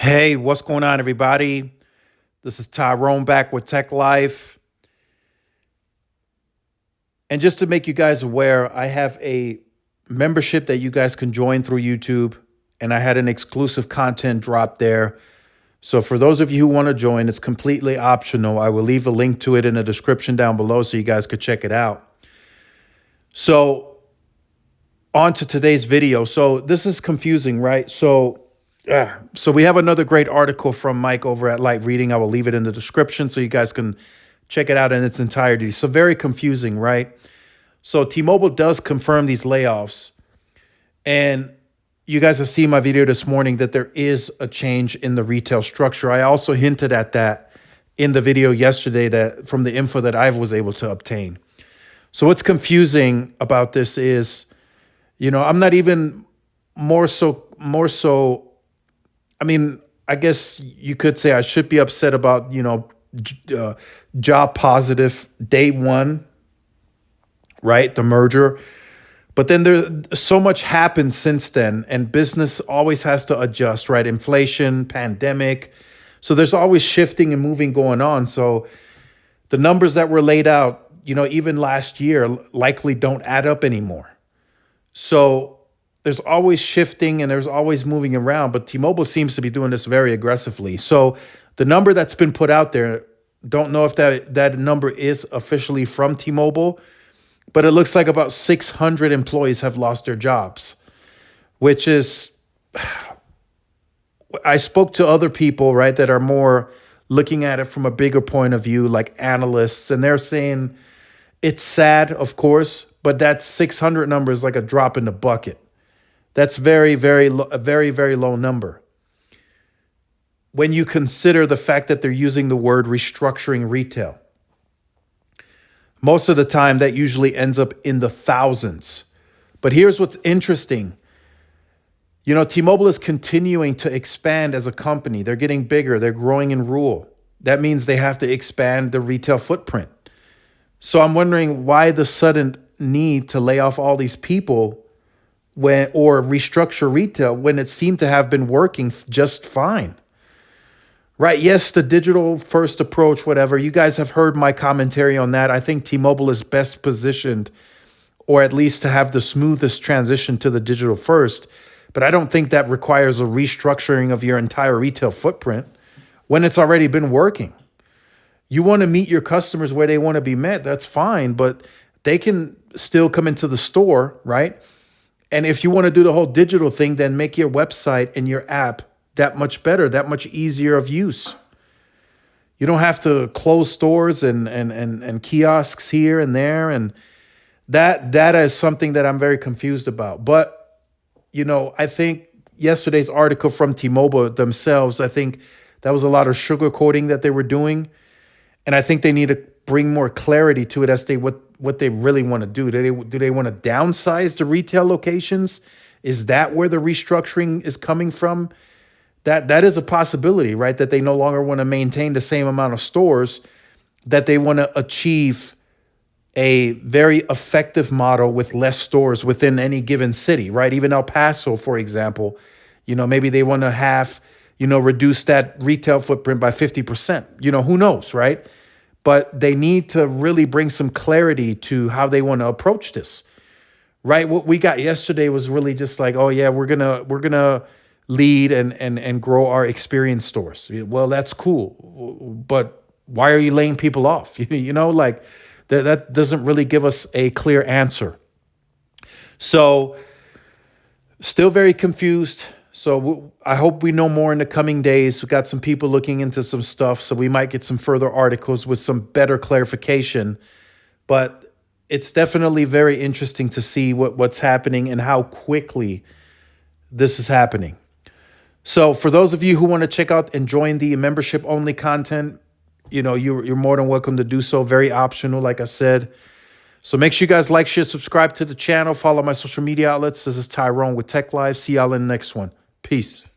Hey, what's going on, everybody? This is Tyrone back with Tech Life. And just to make you guys aware, I have a membership that you guys can join through YouTube, and I had an exclusive content drop there. So, for those of you who want to join, it's completely optional. I will leave a link to it in the description down below so you guys could check it out. So, on to today's video. So, this is confusing, right? So we have another great article from Mike over at Light Reading. I will leave it in the description so you guys can check it out in its entirety. So very confusing, right? So T-Mobile does confirm these layoffs. And you guys have seen my video this morning that there is a change in the retail structure. I also hinted at that in the video yesterday that from the info that I was able to obtain. So what's confusing about this is, I'm not even more so I mean, I guess you could say I should be upset about, job positive day one, right? The merger. But then there's so much happened since then, and business always has to adjust, right? Inflation, pandemic. So there's always shifting and moving going on. So the numbers that were laid out, even last year likely don't add up anymore. So there's always shifting and there's always moving around, but T-Mobile seems to be doing this very aggressively. So the number that's been put out there, don't know if that number is officially from T-Mobile, but it looks like about 600 employees have lost their jobs, which is, I spoke to other people, right, that are more looking at it from a bigger point of view, like analysts, and they're saying it's sad, of course, but that 600 number is like a drop in the bucket. That's a very, very low number. When you consider the fact that they're using the word restructuring retail, most of the time that usually ends up in the thousands. But here's what's interesting. T-Mobile is continuing to expand as a company. They're getting bigger. They're growing in rural. That means they have to expand the retail footprint. So I'm wondering why the sudden need to lay off all these people or restructure retail when it seemed to have been working just fine. Right? Yes, the digital first approach, whatever. You guys have heard my commentary on that. I think T-Mobile is best positioned, or at least to have the smoothest transition to the digital first. But I don't think that requires a restructuring of your entire retail footprint when it's already been working. You want to meet your customers where they want to be met. That's fine, but they can still come into the store, right? And if you want to do the whole digital thing, then make your website and your app that much better, that much easier of use. You don't have to close stores and kiosks here and there. And that is something that I'm very confused about. But, I think yesterday's article from T-Mobile themselves, I think that was a lot of sugarcoating that they were doing. And I think they need to bring more clarity to it as to what they really want to do. Do they want to downsize the retail locations? Is that where the restructuring is coming from? That is a possibility, right? That they no longer want to maintain the same amount of stores, that they want to achieve a very effective model with less stores within any given city, right? Even El Paso, for example, maybe they want to reduce that retail footprint by 50%. Who knows, right? But they need to really bring some clarity to how they want to approach this, right? What we got yesterday was really just like, oh yeah, we're gonna lead and grow our experience stores. Well, that's cool, but why are you laying people off? Like that doesn't really give us a clear answer. So, still very confused. So I hope we know more in the coming days. We've got some people looking into some stuff, so we might get some further articles with some better clarification. But it's definitely very interesting to see what's happening and how quickly this is happening. So for those of you who want to check out and join the membership-only content, you're more than welcome to do so. Very optional, like I said. So make sure you guys like, share, subscribe to the channel. Follow my social media outlets. This is Tyrone with Tech Live. See y'all in the next one. Peace.